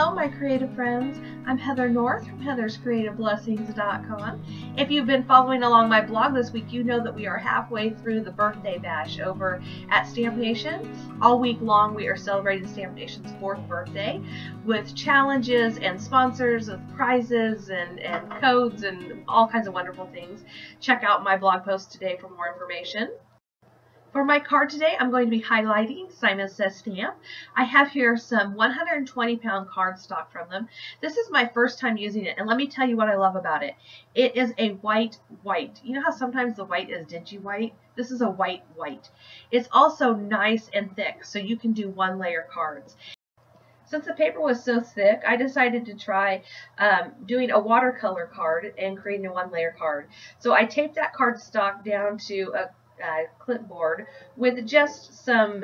Hello, my creative friends. I'm Heather North from heatherscreativeblessings.com. If you've been following along my blog this week, you know that we are halfway through the birthday bash over at Stamp Nation. All week long, we are celebrating Stamp Nation's 4th birthday with challenges and sponsors with prizes and codes and all kinds of wonderful things. Check out my blog post today for more information. For my card today, I'm going to be highlighting Simon Says Stamp. I have here some 120-pound cardstock from them. This is my first time using it, and let me tell you what I love about it. It is a white. You know how sometimes the white is dingy white? This is a white. It's also nice and thick, so you can do one-layer cards. Since the paper was so thick, I decided to try doing a watercolor card and creating a one-layer card. So I taped that cardstock down to a clipboard with just some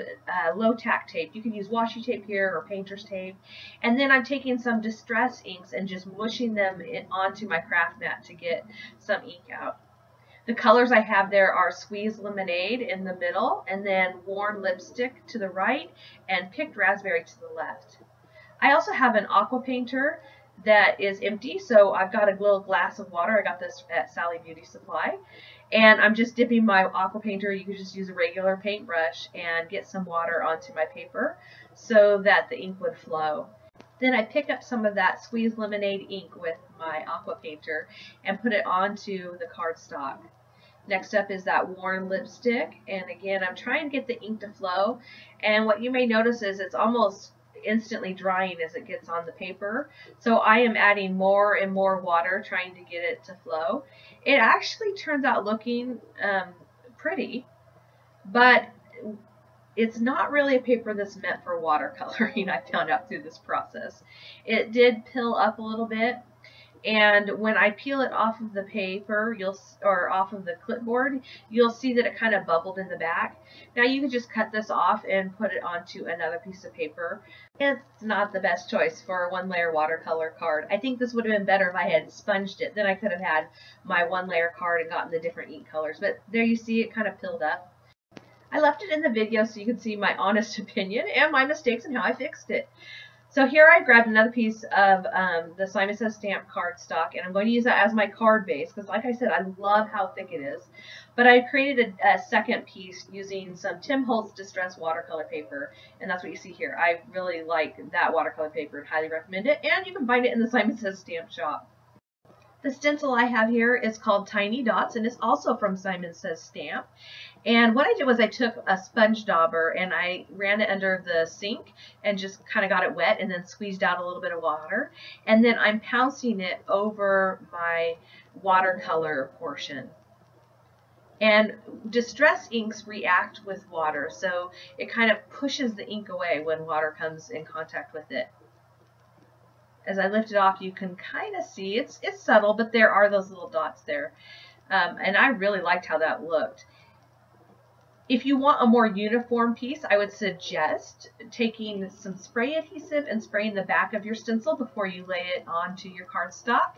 low tack tape. You can use washi tape here or painter's tape. And then I'm taking some distress inks and just mushing them onto my craft mat to get some ink out. The colors I have there are Squeezed Lemonade in the middle, and then Worn Lipstick to the right, and Picked Raspberry to the left. I also have an aqua painter that is empty, so I've got a little glass of water. I got this at Sally Beauty Supply. And I'm just dipping my aqua painter. You could just use a regular paintbrush and get some water onto my paper so that the ink would flow. Then I pick up some of that Squeezed Lemonade ink with my aqua painter and put it onto the cardstock. Next up is that Worn Lipstick, and again I'm trying to get the ink to flow, and what you may notice is it's almost instantly drying as it gets on the paper. So I am adding more and more water trying to get it to flow. It actually turns out looking pretty, but it's not really a paper that's meant for watercoloring. I found out through this process. It did pill up a little bit, and when I peel it off of the paper, or off of the clipboard, you'll see that it kind of bubbled in the back. Now you can just cut this off and put it onto another piece of paper. It's not the best choice for a one-layer watercolor card. I think this would have been better if I had sponged it. Then I could have had my one-layer card and gotten the different ink colors. But there you see it kind of pilled up. I left it in the video so you can see my honest opinion and my mistakes and how I fixed it. So here I grabbed another piece of the Simon Says Stamp cardstock, and I'm going to use that as my card base because, like I said, I love how thick it is. But I created a second piece using some Tim Holtz Distress watercolor paper, and that's what you see here. I really like that watercolor paper and highly recommend it, and you can find it in the Simon Says Stamp shop. The stencil I have here is called Tiny Dots, and it's also from Simon Says Stamp. And what I did was I took a sponge dauber and I ran it under the sink and just kind of got it wet and then squeezed out a little bit of water. And then I'm pouncing it over my watercolor portion. And distress inks react with water, so it kind of pushes the ink away when water comes in contact with it. As I lift it off, you can kind of see it's subtle, but there are those little dots there. And I really liked how that looked. If you want a more uniform piece, I would suggest taking some spray adhesive and spraying the back of your stencil before you lay it onto your cardstock.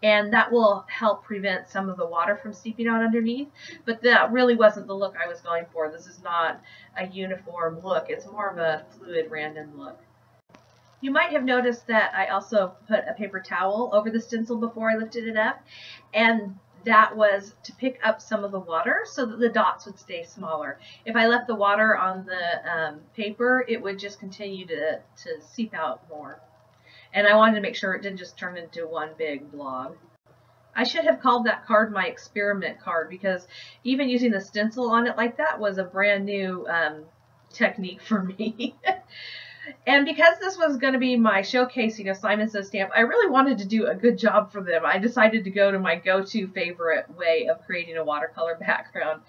And that will help prevent some of the water from seeping out underneath. But that really wasn't the look I was going for. This is not a uniform look. It's more of a fluid, random look. You might have noticed that I also put a paper towel over the stencil before I lifted it up, and that was to pick up some of the water so that the dots would stay smaller. If I left the water on the paper, it would just continue to seep out more. And I wanted to make sure it didn't just turn into one big blob. I should have called that card my experiment card, because even using the stencil on it like that was a brand new technique for me. And because this was going to be my showcasing of Simon Says Stamp, I really wanted to do a good job for them. I decided to go to my go-to favorite way of creating a watercolor background.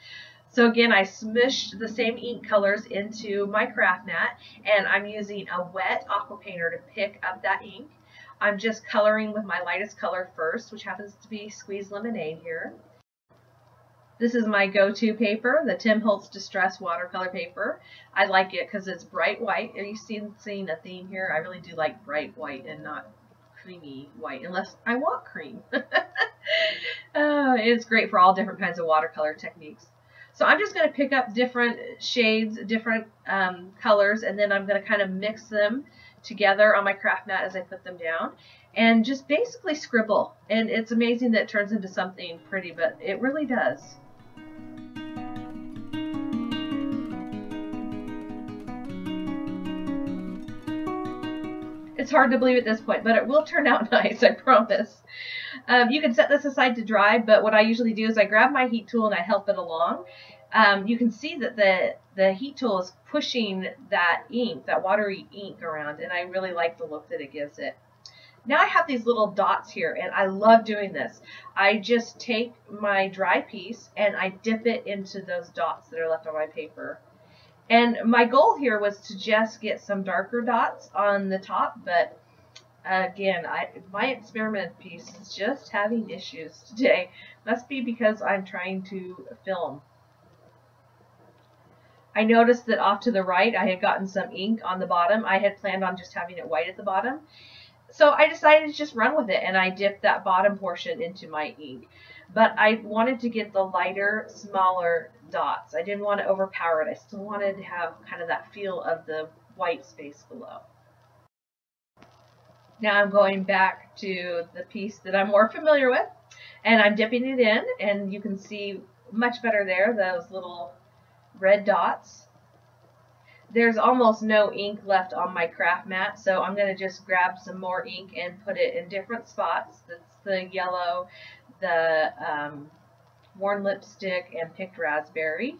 So again, I smushed the same ink colors into my craft mat, and I'm using a wet aqua painter to pick up that ink. I'm just coloring with my lightest color first, which happens to be Squeezed Lemonade here. This is my go-to paper, the Tim Holtz Distress watercolor paper. I like it because it's bright white. Are you seeing a theme here? I really do like bright white and not creamy white, unless I want cream. It's great for all different kinds of watercolor techniques. So I'm just going to pick up different shades, different colors, and then I'm going to kind of mix them together on my craft mat as I put them down and just basically scribble. And it's amazing that it turns into something pretty, but it really does. It's hard to believe at this point, but it will turn out nice, I promise. You can set this aside to dry, but what I usually do is I grab my heat tool and I help it along. You can see that the heat tool is pushing that ink, that watery ink around, and I really like the look that it gives it. Now I have these little dots here, and I love doing this. I just take my dry piece and I dip it into those dots that are left on my paper. And my goal here was to just get some darker dots on the top, but again, my experiment piece is just having issues today. Must be because I'm trying to film. I noticed that off to the right I had gotten some ink on the bottom. I had planned on just having it white at the bottom. So I decided to just run with it, and I dipped that bottom portion into my ink. But I wanted to get the lighter, smaller dots. I didn't want to overpower it. I still wanted to have kind of that feel of the white space below. Now I'm going back to the piece that I'm more familiar with, and I'm dipping it in, and you can see much better there, those little red dots. There's almost no ink left on my craft mat, so I'm going to just grab some more ink and put it in different spots. That's the yellow, the worn lipstick, and picked raspberry.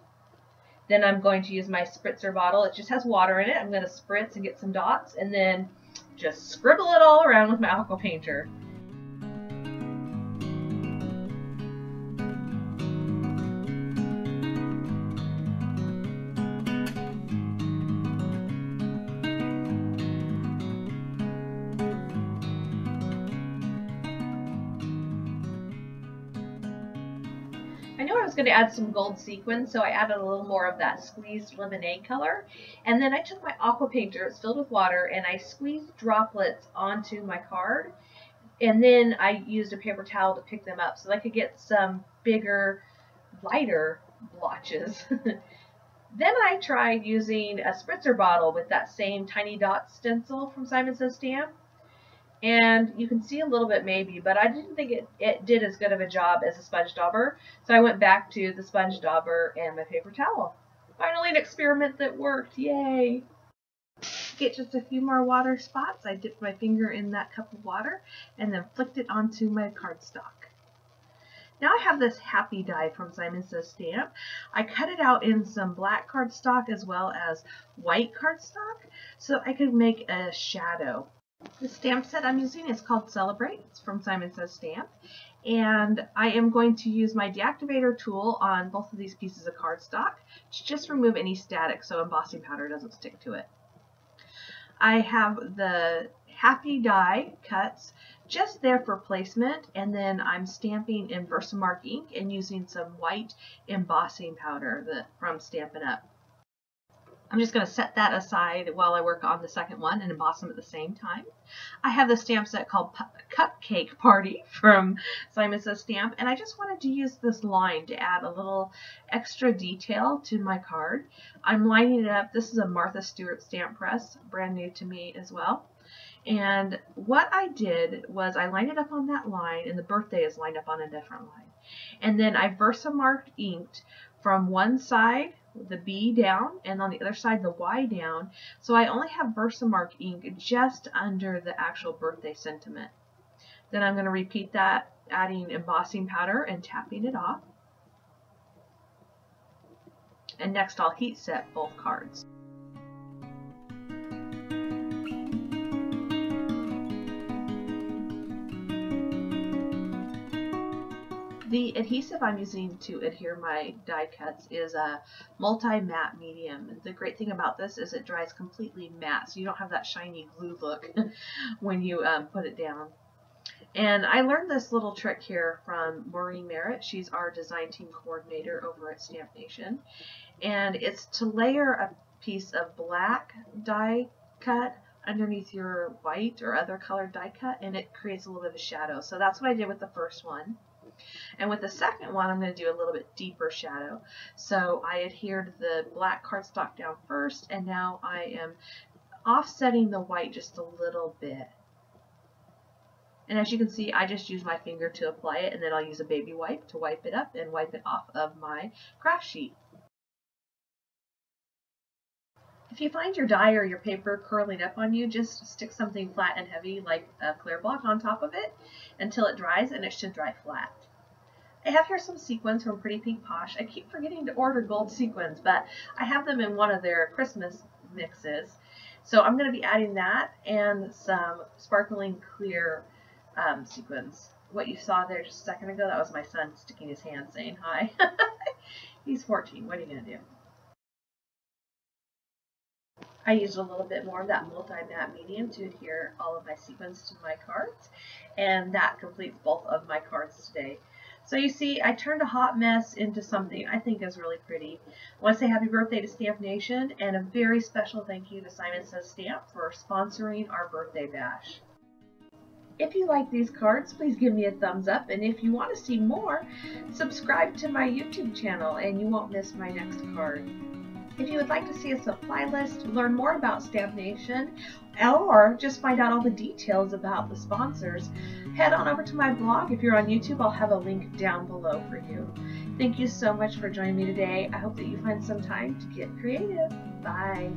Then I'm going to use my spritzer bottle. It just has water in it. I'm going to spritz and get some dots, and then just scribble it all around with my aqua painter. I knew I was going to add some gold sequins, so I added a little more of that squeezed lemonade color. And then I took my aqua painter, it's filled with water, and I squeezed droplets onto my card. And then I used a paper towel to pick them up so I could get some bigger, lighter blotches. Then I tried using a spritzer bottle with that same tiny dot stencil from Simon Says Stamp. And you can see a little bit maybe, but I didn't think it did as good of a job as a sponge dauber. So I went back to the sponge dauber and my paper towel. Finally an experiment that worked, yay! Get just a few more water spots. I dipped my finger in that cup of water and then flicked it onto my cardstock. Now I have this happy die from Simon Says Stamp. I cut it out in some black cardstock as well as white cardstock so I could make a shadow. The stamp set I'm using is called Celebrate. It's from Simon Says Stamp. And I am going to use my deactivator tool on both of these pieces of cardstock to just remove any static so embossing powder doesn't stick to it. I have the happy die cuts just there for placement, and then I'm stamping in Versamark ink and using some white embossing powder from Stampin' Up. I'm just going to set that aside while I work on the second one and emboss them at the same time. I have the stamp set called Cupcake Party from Simon Says Stamp, and I just wanted to use this line to add a little extra detail to my card. I'm lining it up. This is a Martha Stewart stamp press, brand new to me as well. And what I did was I lined it up on that line, and the birthday is lined up on a different line. And then I Versamark inked from one side the B down and on the other side the Y down, so I only have Versamark ink just under the actual birthday sentiment. Then I'm going to repeat that, adding embossing powder and tapping it off. And next I'll heat set both cards. The adhesive I'm using to adhere my die cuts is a multi-matte medium. The great thing about this is it dries completely matte, so you don't have that shiny glue look when you put it down. And I learned this little trick here from Maureen Merritt. She's our design team coordinator over at Stamp Nation. And it's to layer a piece of black die cut underneath your white or other colored die cut, and it creates a little bit of a shadow. So that's what I did with the first one. And with the second one, I'm going to do a little bit deeper shadow. So I adhered the black cardstock down first, and now I am offsetting the white just a little bit. And as you can see, I just use my finger to apply it, and then I'll use a baby wipe to wipe it up and wipe it off of my craft sheet. If you find your die or your paper curling up on you, just stick something flat and heavy like a clear block on top of it until it dries, and it should dry flat. I have here some sequins from Pretty Pink Posh. I keep forgetting to order gold sequins, but I have them in one of their Christmas mixes. So I'm going to be adding that and some sparkling clear sequins. What you saw there just a second ago, that was my son sticking his hand saying hi. He's 14. What are you going to do? I used a little bit more of that multi-matte medium to adhere all of my sequins to my cards, and that completes both of my cards today. So you see, I turned a hot mess into something I think is really pretty. I want to say happy birthday to Stamp Nation, and a very special thank you to Simon Says Stamp for sponsoring our birthday bash. If you like these cards, please give me a thumbs up, and if you want to see more, subscribe to my YouTube channel and you won't miss my next card. If you would like to see a supply list, learn more about Stamp Nation, or just find out all the details about the sponsors, head on over to my blog. If you're on YouTube, I'll have a link down below for you. Thank you so much for joining me today. I hope that you find some time to get creative. Bye.